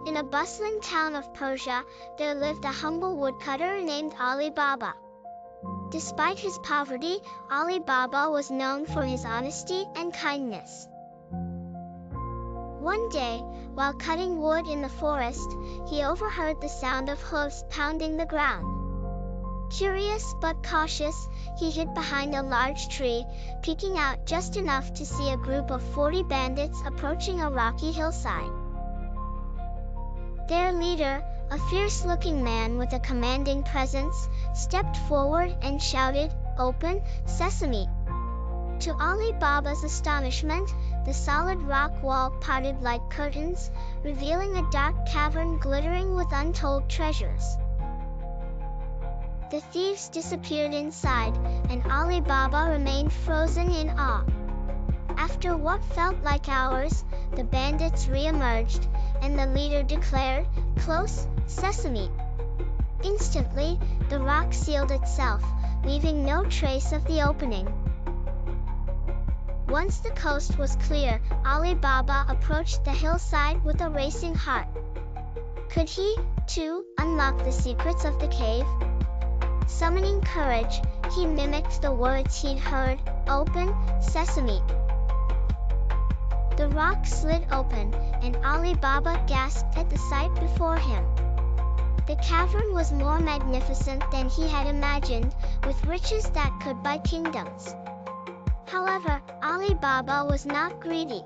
In a bustling town of Persia, there lived a humble woodcutter named Ali Baba. Despite his poverty, Ali Baba was known for his honesty and kindness. One day, while cutting wood in the forest, he overheard the sound of hooves pounding the ground. Curious but cautious, he hid behind a large tree, peeking out just enough to see a group of 40 bandits approaching a rocky hillside. Their leader, a fierce-looking man with a commanding presence, stepped forward and shouted, "Open, sesame!" To Ali Baba's astonishment, the solid rock wall parted like curtains, revealing a dark cavern glittering with untold treasures. The thieves disappeared inside, and Ali Baba remained frozen in awe. After what felt like hours, the bandits re-emerged, and the leader declared, "Close, sesame!" Instantly, the rock sealed itself, leaving no trace of the opening. Once the coast was clear, Ali Baba approached the hillside with a racing heart. Could he, too, unlock the secrets of the cave? Summoning courage, he mimicked the words he'd heard, "Open, sesame!" The rock slid open, and Ali Baba gasped at the sight before him. The cavern was more magnificent than he had imagined, with riches that could buy kingdoms. However, Ali Baba was not greedy.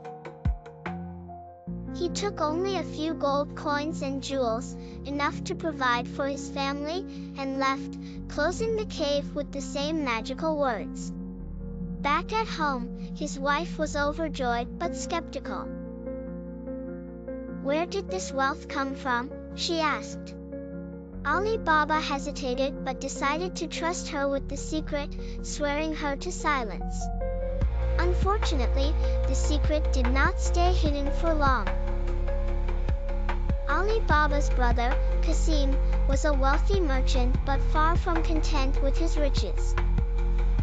He took only a few gold coins and jewels, enough to provide for his family, and left, closing the cave with the same magical words. Back at home, his wife was overjoyed but skeptical. "Where did this wealth come from?" she asked. Ali Baba hesitated but decided to trust her with the secret, swearing her to silence. Unfortunately, the secret did not stay hidden for long. Ali Baba's brother, Kassim, was a wealthy merchant but far from content with his riches.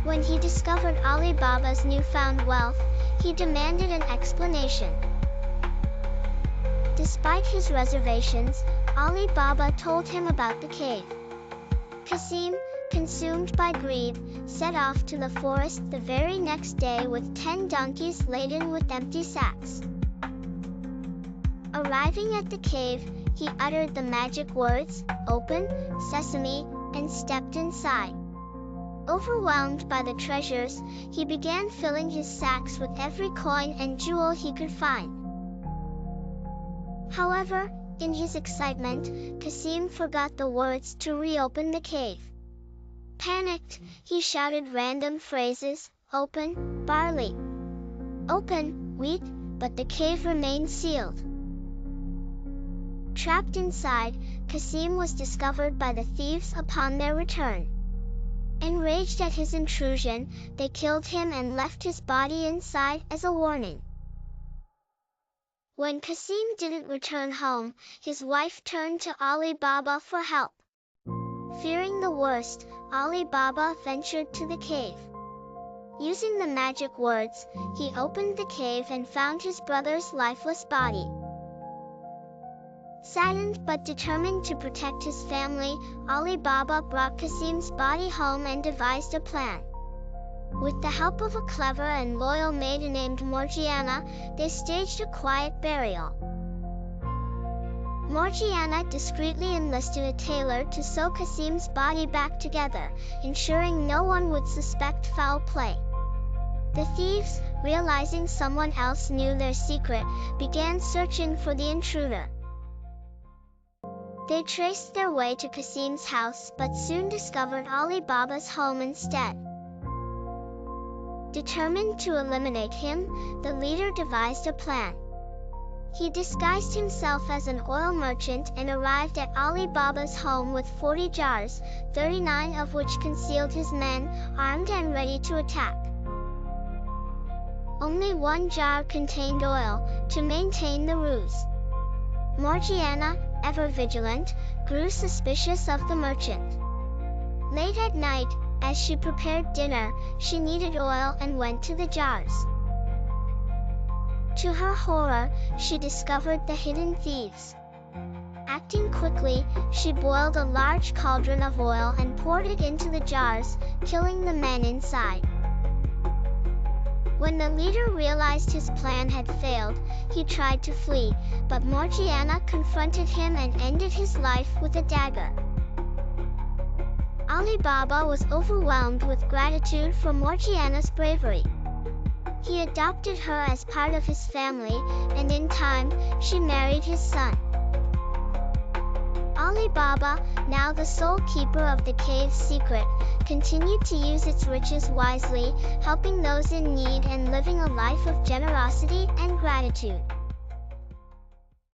When he discovered Ali Baba's newfound wealth, he demanded an explanation. Despite his reservations, Ali Baba told him about the cave. Kassim, consumed by greed, set off to the forest the very next day with 10 donkeys laden with empty sacks. Arriving at the cave, he uttered the magic words, "Open, sesame," and stepped inside. Overwhelmed by the treasures, he began filling his sacks with every coin and jewel he could find. However, in his excitement, Kassim forgot the words to reopen the cave. Panicked, he shouted random phrases, "Open, barley," "Open, wheat," but the cave remained sealed. Trapped inside, Kassim was discovered by the thieves upon their return. Enraged at his intrusion, they killed him and left his body inside as a warning. When Kassim didn't return home, his wife turned to Ali Baba for help. Fearing the worst, Ali Baba ventured to the cave. Using the magic words, he opened the cave and found his brother's lifeless body. Saddened but determined to protect his family, Ali Baba brought Kassim's body home and devised a plan. With the help of a clever and loyal maid named Morgiana, they staged a quiet burial. Morgiana discreetly enlisted a tailor to sew Kassim's body back together, ensuring no one would suspect foul play. The thieves, realizing someone else knew their secret, began searching for the intruder. They traced their way to Kassim's house but soon discovered Ali Baba's home instead. Determined to eliminate him, the leader devised a plan. He disguised himself as an oil merchant and arrived at Ali Baba's home with 40 jars, 39 of which concealed his men, armed and ready to attack. Only one jar contained oil, to maintain the ruse. Morgiana, ever vigilant, grew suspicious of the merchant. Late at night, as she prepared dinner, she needed oil and went to the jars. To her horror, she discovered the hidden thieves. Acting quickly, she boiled a large cauldron of oil and poured it into the jars, killing the men inside. When the leader realized his plan had failed, he tried to flee, but Morgiana confronted him and ended his life with a dagger. Ali Baba was overwhelmed with gratitude for Morgiana's bravery. He adopted her as part of his family, and in time, she married his son. Ali Baba, now the sole keeper of the cave's secret, continued to use its riches wisely, helping those in need and living a life of generosity and gratitude.